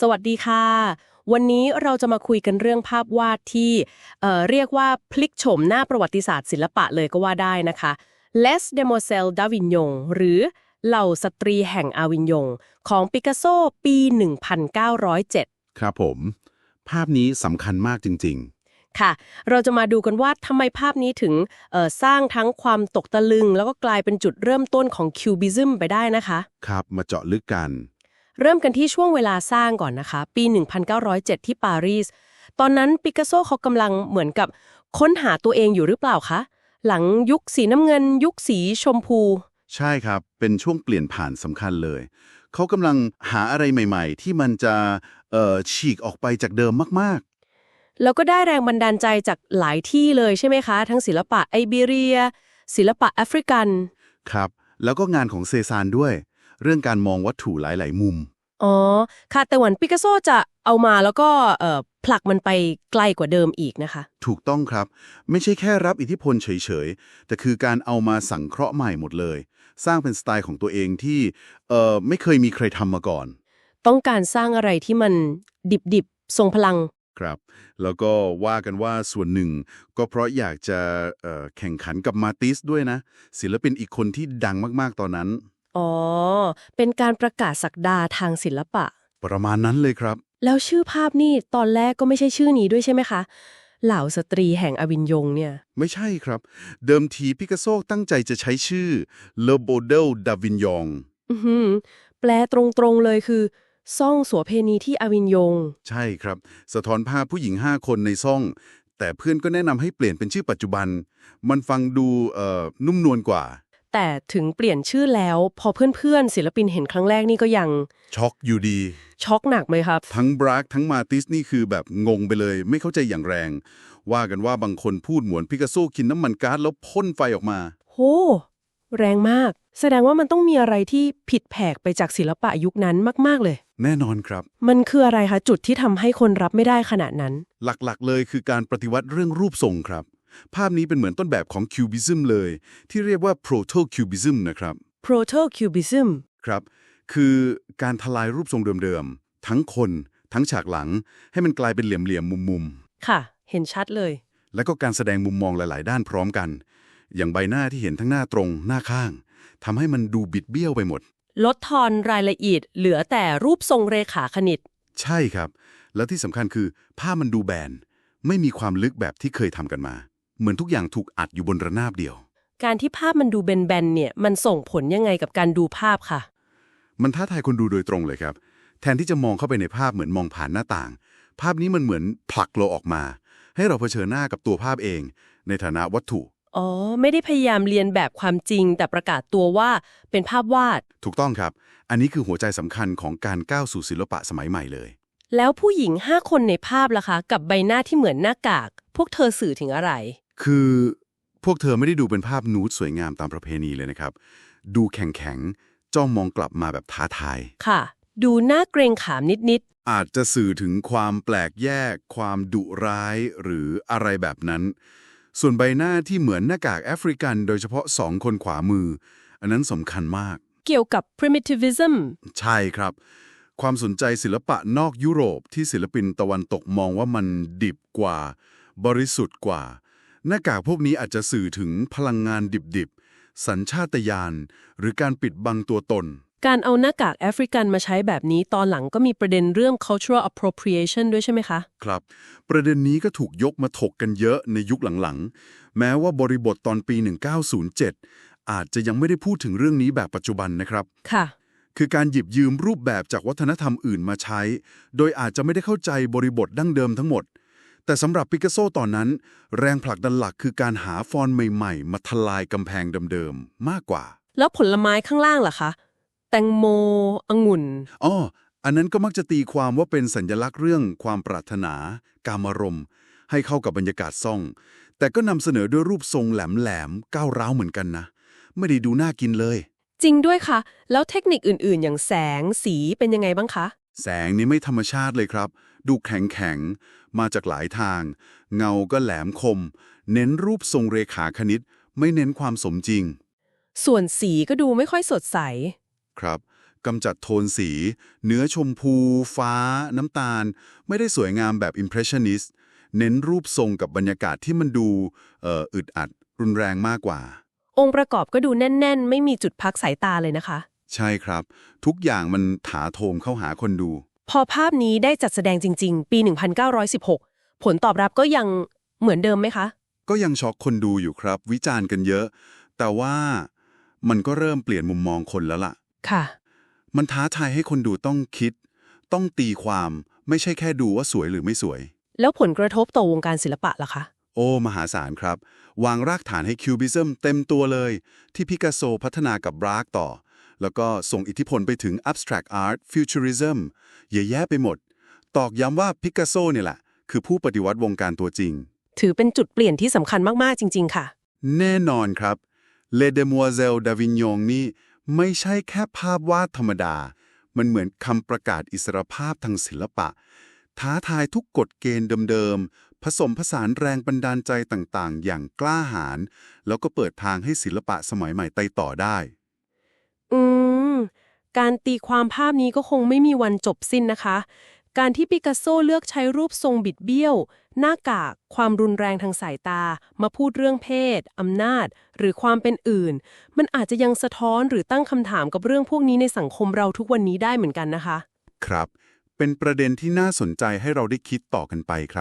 สวัสดีค่ะวันนี้เราจะมาคุยกันเรื่องภาพวาดที่เรียกว่าพลิกโฉมหน้าประวัติศาสตร์ศิลปะเลยก็ว่าได้นะคะ Les Demoiselles d'Avignon หรือเหล่าสตรีแห่งอาวินยงของปิกัสโซปี 1907ครับผมภาพนี้สำคัญมากจริงค่ะ เราจะมาดูกันว่าทำไมภาพนี้ถึงสร้างทั้งความตกตะลึงแล้วก็กลายเป็นจุดเริ่มต้นของคิวบิซึมไปได้นะคะ ๆครับมาเจาะลึกกันเริ่มกันที่ช่วงเวลาสร้างก่อนนะคะ ปี 1907 ที่ปารีส ตอนนั้นปิกัสโซเขากำลังเหมือนกับค้นหาตัวเองอยู่หรือเปล่าคะ หลังยุคสีน้ำเงินยุคสีชมพู ใช่ครับเป็นช่วงเปลี่ยนผ่านสำคัญเลยเขากำลังหาอะไรใหม่ๆที่มันจะฉีกออกไปจากเดิมมากแล้วก็ได้แรงบันดาลใจจากหลายที่เลยใช่ไหมคะ ทั้งศิลปะไอเบเรีย ศิลปะแอฟริกัน ๆครับแล้วก็งานของเซซานด้วย เรื่องการมองวัตถุหลายๆมุม อ๋อ ค่ะแต่วันปิกัสโซจะเอามาแล้วก็ผลักมันไปไกลกว่าเดิมอีกนะคะ ถูกต้องครับไม่ใช่แค่รับอิทธิพลเฉยๆแต่คือการเอามาสังเคราะห์ใหม่หมดเลย สร้างเป็นสไตล์ของตัวเองที่ไม่เคยมีใครทำมาก่อน ต้องการสร้างอะไรที่มันดิบๆทรงพลัง ครับแล้วก็ว่ากันว่าส่วนหนึ่งก็เพราะอยากจะแข่งขันกับมาติสด้วยนะศิลปินอีกคนที่ดังมากๆตอนนั้นอ๋อ เป็นการประกาศศักดาทางศิลปะ ประมาณนั้นเลยครับแล้วชื่อภาพนี่ตอนแรกก็ไม่ใช่ชื่อนี้ด้วยใช่ไหมคะ เหล่าสตรีแห่งอวินยงเนี่ย ไม่ใช่ครับเดิมทีปิกัสโซตั้งใจจะใช้ชื่อ Le Bordel d'Avignon อือหือแปลตรงๆเลยคือซ่องโสเภณีที่อวินยง ใช่ครับสะท้อนภาพผู้หญิง5คนในซ่อง แต่เพื่อนก็แนะนำให้เปลี่ยนเป็นชื่อปัจจุบัน มันฟังดูนุ่มนวลกว่าแต่ถึงเปลี่ยนชื่อแล้วพอเพื่อนๆศิลปินเห็นครั้งแรกนี่ก็ยังช็อกอยู่ดี ช็อกหนักไหมครับ ทั้งบรักทั้งมาติสนี่คือแบบงงไปเลย ไม่เข้าใจอย่างแรง ว่ากันว่าบางคนพูดเหมือนปิกัสโซกินน้ำมันก๊าซแล้วพ่นไฟออกมา โห แรงมาก แสดงว่ามันต้องมีอะไรที่ผิดแผกไปจากศิลปะยุคนั้นมากๆเลย แน่นอนครับ มันคืออะไรคะจุดที่ทำให้คนรับไม่ได้ขนาดนั้น หลักๆเลยคือการปฏิวัติเรื่องรูปทรงครับ ภาพนี้เป็นเหมือนต้นแบบของคิวบิซึมเลย ที่เรียกว่า Proto Cubism นะครับ Proto-Cubism ครับ คือการทลายรูปทรงเดิมๆ ทั้งคน ทั้งฉากหลัง ให้มันกลายเป็นเหลี่ยมๆ มุมค่ะ เห็นชัดเลย ๆ แล้วก็การแสดงมุมมองหลายๆ ด้านพร้อมกัน อย่างใบหน้าที่เห็นทั้งหน้าตรง หน้าข้าง ทำให้มันดูบิดเบี้ยวไปหมด ลดทอนรายละเอียดเหลือแต่รูปทรงเรขาคณิต ใช่ครับ แล้วที่สำคัญคือภาพมันดูแบน ไม่มีความลึกแบบที่เคยทำกันมา เหมือนทุกอย่างถูกอัดอยู่บนระนาบเดียว การที่ภาพมันดูแบนๆเนี่ยมันส่งผลยังไงกับการดูภาพค่ะ มันท้าทายคนดูโดยตรงเลยครับ แทนที่จะมองเข้าไปในภาพเหมือนมองผ่านหน้าต่าง ภาพนี้มันเหมือนผลักเราออกมา ให้เราเผชิญหน้ากับตัวภาพเอง ในฐานะวัตถุ อ๋อ ไม่ได้พยายามเรียนแบบความจริง แต่ประกาศตัวว่าเป็นภาพวาด ถูกต้องครับ อันนี้คือหัวใจสำคัญของการก้าวสู่ศิลปะสมัยใหม่เลย แล้วผู้หญิง5คนในภาพล่ะคะ กับใบหน้าที่เหมือนหน้ากาก พวกเธอสื่อถึงอะไร คือพวกเธอไม่ได้ดูเป็นภาพนูดสวยงามตามประเพณีเลยนะครับ ดูแข็งๆ จ้องมองกลับมาแบบท้าทาย ค่ะ ดูหน้าเกรงขามนิดอาจจะสื่อถึงความแปลกแยก ความดุร้าย หรืออะไรแบบนั้น ส่วนใบหน้าที่เหมือนหน้ากากแอฟริกันโดยเฉพาะ2 คนขวามือ อันนั้นสำคัญมาก ๆ เกี่ยวกับ primitivism ใช่ครับ ความสนใจศิลปะนอกยุโรปที่ศิลปินตะวันตกมองว่ามันดิบกว่า บริสุทธิ์กว่า หน้ากากพวกนี้อาจจะสื่อถึงพลังงานดิบๆ สัญชาตญาณ หรือการปิดบังตัวตน การเอาหน้ากากแอฟริกันมาใช้แบบนี้ตอนหลังก็มีประเด็นเรื่อง cultural appropriation ด้วยใช่ไหมคะ ครับประเด็นนี้ก็ถูกยกมาถกกันเยอะในยุคหลังๆ แม้ว่าบริบทตอนปี 1907 อาจจะยังไม่ได้พูดถึงเรื่องนี้แบบปัจจุบันนะครับ ค่ะ คือการหยิบยืมรูปแบบจากวัฒนธรรมอื่นมาใช้ โดยอาจจะไม่ได้เข้าใจบริบทดั้งเดิมทั้งหมด แต่สำหรับปิกัสโซตอนนั้น แรงผลักดันหลักคือการหาฟอนต์ใหม่ๆ มาทลายกำแพงเดิมๆ มากกว่า แล้วผลไม้ข้างล่างล่ะคะ แตงโมองุ่น อ้ออันนั้นก็มักจะตีความว่าเป็นสัญลักษณ์เรื่องความปรารถนา กามารมณ์ ให้เข้ากับบรรยากาศซ่อง แต่ก็นำเสนอด้วยรูปทรงแหลมๆ ก้าวร้าวเหมือนกันนะ ไม่ได้ดูน่ากินเลย จริงด้วยค่ะ แล้วเทคนิคอื่นๆ อย่างแสงสีเป็นยังไงบ้างคะ แสงนี่ไม่ธรรมชาติเลยครับ ดูแข็งๆ มาจากหลายทาง เงาก็แหลมคม เน้นรูปทรงเรขาคณิต ไม่เน้นความสมจริง ส่วนสีก็ดูไม่ค่อยสดใส ครับ กำจัดโทนสี เนื้อชมพู ฟ้า น้ำตาล ไม่ได้สวยงามแบบ Impressionist เน้นรูปทรงกับบรรยากาศที่มันดูอึดอัด รุนแรงมากกว่า องค์ประกอบก็ดูแน่นๆ ไม่มีจุดพักสายตาเลยนะคะ ใช่ครับ ทุกอย่างมันถาโถมเข้าหาคนดู พอภาพนี้ได้จัดแสดงจริงๆ ปี 1916 ผลตอบรับก็ยังเหมือนเดิมไหมคะ ก็ยังช็อกคนดูอยู่ครับ วิจารณ์กันเยอะ แต่ว่ามันก็เริ่มเปลี่ยนมุมมองคนแล้วล่ะ ค่ะ มันท้าทายให้คนดูต้องคิด ต้องตีความ ไม่ใช่แค่ดูว่าสวยหรือไม่สวย แล้วผลกระทบต่อวงการศิลปะล่ะคะ โอ้ มหาศาลครับ วางรากฐานให้คิวบิซึมเต็มตัวเลย ที่พิกัสโซพัฒนากับบราร์กต่อ แล้วก็ส่งอิทธิพลไปถึง Abstract Art Futurism เยอะแยะไปหมด ตอกย้ำว่าพิกัสโซเนี่ยแหละ คือผู้ปฏิวัติวงการตัวจริง ถือเป็นจุดเปลี่ยนที่สำคัญมากๆจริงๆค่ะ แน่นอนครับ Les Demoiselles d'Avignon นี่ไม่ใช่แค่ภาพวาดธรรมดา มันเหมือนคำประกาศอิสรภาพทางศิลปะ ท้าทายทุกกฎเกณฑ์เดิมๆ ผสมผสานแรงบันดาลใจต่างๆ อย่างกล้าหาญ แล้วก็เปิดทางให้ศิลปะสมัยใหม่ไต่ต่อได้ อืม การตีความภาพนี้ก็คงไม่มีวันจบสิ้นนะคะ การที่ปิกัสโซเลือกใช้รูปทรงบิดเบี้ยว หน้ากาก ความรุนแรงทางสายตา มาพูดเรื่องเพศ อำนาจ หรือความเป็นอื่น มันอาจจะยังสะท้อนหรือตั้งคำถามกับเรื่องพวกนี้ในสังคมเราทุกวันนี้ได้เหมือนกันนะคะ ครับ เป็นประเด็นที่น่าสนใจให้เราได้คิดต่อกันไปครับ